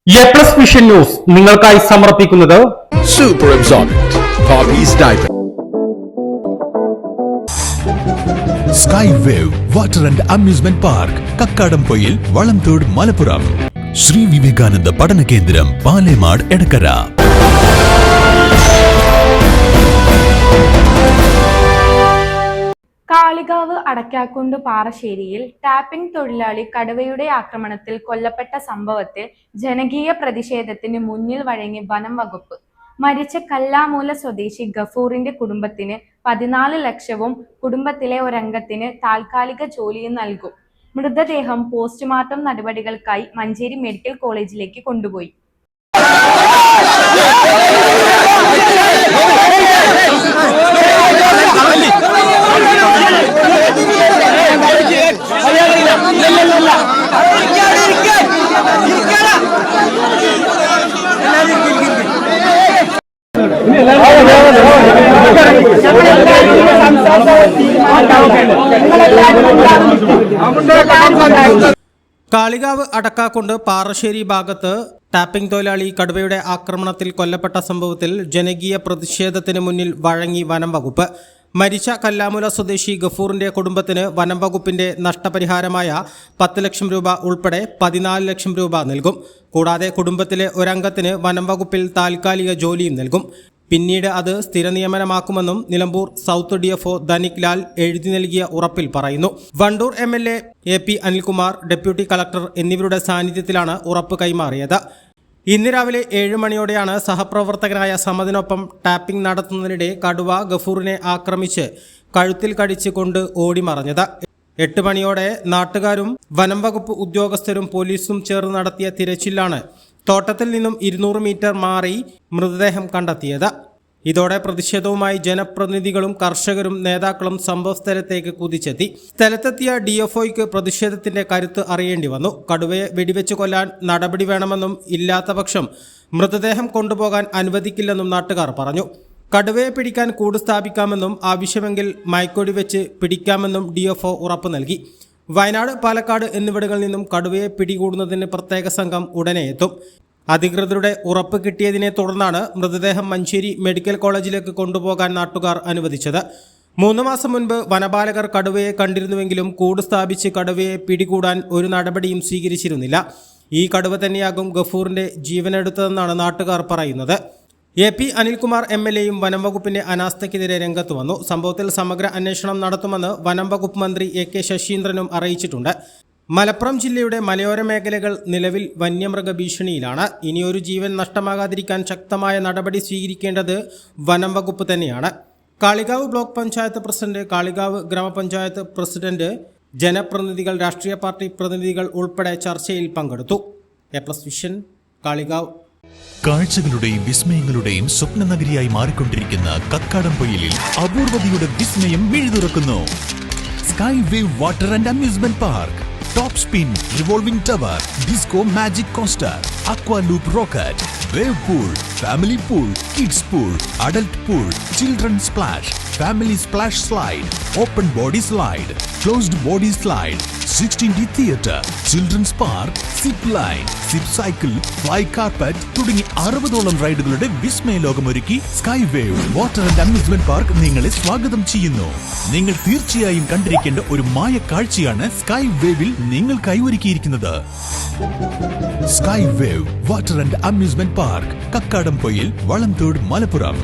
A+ vision news നിങ്ങൾക്കായി സമർപ്പിക്കുന്നത് Super Absorbent Poppy's Diaper. Sky Wave Water and Amusement Park, Kakkadampoyil, Valamthode, Malappuram. Shri Vivekananda പഠന കേന്ദ്രം, Palemad, Edakkara. Kalikavu Adakkakundu പാറശ്ശേരിയിൽ tapping തൊഴിലാളി കടുവയുടെ ആക്രമണത്തിൽ കൊല്ലപ്പെട്ട സംഭവത്തിൽ ജനകീയ പ്രതിഷേധത്തിന് മുന്നിൽ വഴങ്ങി വനം വകുപ്പ്. മരിച്ച കല്ലാമൂല സ്വദേശി ഗഫൂറിന്റെ കുടുംബത്തിന് 14 ലക്ഷവും കുടുംബത്തിലെ ഒരംഗത്തിന് താൽക്കാലിക ജോലിയും നൽകും. മൃതദേഹം പോസ്റ്റ്മോർട്ടം നടപടികൾക്കായി മഞ്ചേരി മെഡിക്കൽ കോളേജിലേക്ക് കൊണ്ടുപോയി. കാളികാവ് അടക്കാക്കുണ്ട് പാറശ്ശേരി ഭാഗത്ത് ടാപ്പിംഗ് തൊഴിലാളി കടുവയുടെ ആക്രമണത്തിൽ കൊല്ലപ്പെട്ട സംഭവത്തിൽ ജനകീയ പ്രതിഷേധത്തിന് മുന്നിൽ വഴങ്ങി വനം വകുപ്പ്. മരിച്ച കല്ലാമൂല സ്വദേശി ഗഫൂറിന്റെ കുടുംബത്തിന് വനം വകുപ്പിന്റെ നഷ്ടപരിഹാരമായ 10 ലക്ഷം രൂപ ഉൾപ്പെടെ 14 ലക്ഷം രൂപ നൽകും. കൂടാതെ കുടുംബത്തിലെ ഒരംഗത്തിന് വനം വകുപ്പിൽ താൽക്കാലിക ജോലിയും നൽകും. പിന്നീട് അത് സ്ഥിര നിയമനമാക്കുമെന്നും നിലമ്പൂർ സൗത്ത് DFO ധനിക് ലാൽ എഴുതി നൽകിയ ഉറപ്പിൽ പറയുന്നു. Wandoor MLA AP Anilkumar, deputy collector എന്നിവരുടെ സാന്നിധ്യത്തിലാണ് ഉറപ്പ് കൈമാറിയത്. ഇന്ന് രാവിലെ 7 മണിയോടെയാണ് സഹപ്രവർത്തകനായ സമദിനൊപ്പം ടാപ്പിംഗ് നടത്തുന്നതിനിടെ കടുവ ഗഫൂറിനെ ആക്രമിച്ച് കഴുത്തിൽ കടിച്ച് കൊണ്ട് ഓടിമറഞ്ഞത്. 8 മണിയോടെ നാട്ടുകാരും വനം വകുപ്പ് ഉദ്യോഗസ്ഥരും പോലീസും ചേർന്ന് നടത്തിയ തിരച്ചിലാണ് തോട്ടത്തിൽ നിന്നും 200 മീറ്റർ മാറി മൃതദേഹം കണ്ടെത്തിയത്. ഇതോടെ പ്രതിഷേധവുമായി ജനപ്രതിനിധികളും കർഷകരും നേതാക്കളും സംഭവസ്ഥലത്തേക്ക് കുതിച്ചെത്തി. സ്ഥലത്തെത്തിയ DFOയ്ക്ക് പ്രതിഷേധത്തിന്റെ കരുത്ത് അറിയേണ്ടി വന്നു. കടുവയെ വെടിവെച്ച് കൊല്ലാൻ നടപടി വേണമെന്നും ഇല്ലാത്തപക്ഷം മൃതദേഹം കൊണ്ടുപോകാൻ അനുവദിക്കില്ലെന്നും നാട്ടുകാർ പറഞ്ഞു. കടുവയെ പിടിക്കാൻ കൂട് സ്ഥാപിക്കാമെന്നും ആവശ്യമെങ്കിൽ മയക്കൊടി വെച്ച് പിടിക്കാമെന്നും DFO ഉറപ്പ് നൽകി. വയനാട്, പാലക്കാട് എന്നിവിടങ്ങളിൽ നിന്നും കടുവയെ പിടികൂടുന്നതിന് പ്രത്യേക സംഘം ഉടനെ എത്തും. അധികൃതരുടെ ഉറപ്പ് കിട്ടിയതിനെ തുടർന്നാണ് മൃതദേഹം മഞ്ചേരി മെഡിക്കൽ കോളേജിലേക്ക് കൊണ്ടുപോകാൻ നാട്ടുകാർ അനുവദിച്ചത്. 3 മാസം മുൻപ് വനപാലകർ കടുവയെ കണ്ടിരുന്നുവെങ്കിലും കൂട് സ്ഥാപിച്ച് കടുവയെ പിടികൂടാൻ ഒരു നടപടിയും സ്വീകരിച്ചിരുന്നില്ല. ഈ കടുവ തന്നെയാകും ഗഫൂറിന്റെ ജീവനെടുത്തതെന്നാണ് നാട്ടുകാർ പറയുന്നത്. AP അനിൽകുമാർ MLAയും വനം വകുപ്പിന്റെ അനാസ്ഥയ്ക്കെതിരെ രംഗത്ത് വന്നു. സംഭവത്തിൽ സമഗ്ര അന്വേഷണം നടത്തുമെന്ന് വനം വകുപ്പ് മന്ത്രി AK ശശീന്ദ്രനും അറിയിച്ചിട്ടുണ്ട്. മലപ്പുറം ജില്ലയുടെ മലയോര മേഖലകൾ നിലവിൽ വന്യമൃഗ ഭീഷണിയിലാണ്. ഇനിയൊരു ജീവൻ നഷ്ടമാകാതിരിക്കാൻ ശക്തമായ നടപടി സ്വീകരിക്കേണ്ടത് വനം വകുപ്പ് തന്നെയാണ്. കാളികാവ് ബ്ലോക്ക് പഞ്ചായത്ത് പ്രസിഡന്റ്, കാളികാവ് ഗ്രാമപഞ്ചായത്ത് പ്രസിഡന്റ്, ജനപ്രതിനിധികൾ, രാഷ്ട്രീയ പാർട്ടി പ്രതിനിധികൾ ഉൾപ്പെടെ ചർച്ചയിൽ പങ്കെടുത്തു. A+ വിഷൻ, കാളികാവ്. കാഴ്ചകളുടെയും വിസ്മയങ്ങളുടെയും സ്വപ്ന നഗരിയായി മാറിക്കൊണ്ടിരിക്കുന്ന കക്കാടംപൊയിലിൽ അപൂർവതയുടെ വിസ്മയം മിഴിതുറക്കുന്നു. Sky wave water and amusement park, top spin, revolving tower, disco magic coaster, aqua loop rocket, wave pool, family pool, kids pool, adult pool, children splash, family splash slide, open body slide, closed body slide, 16D theatre, children's park, zip line, zip cycle, fly carpet തുടങ്ങി 60ഓളം റൈഡുകളുടെ വിസ്മയ ലോകമൊരുക്കി sky wave water and amusement park നിങ്ങളെ സ്വാഗതം ചെയ്യുന്നു. നിങ്ങൾ തീർച്ചയായും കണ്ടിരിക്കേണ്ട ഒരു മായ കാഴ്ചയാണ് സ്കൈ വേവിൽ നിങ്ങൾക്കായി ഒരുക്കിയിരിക്കുന്നത്. Sky wave water and amusement park, Kakkadampoyil, Valamthode, Malappuram.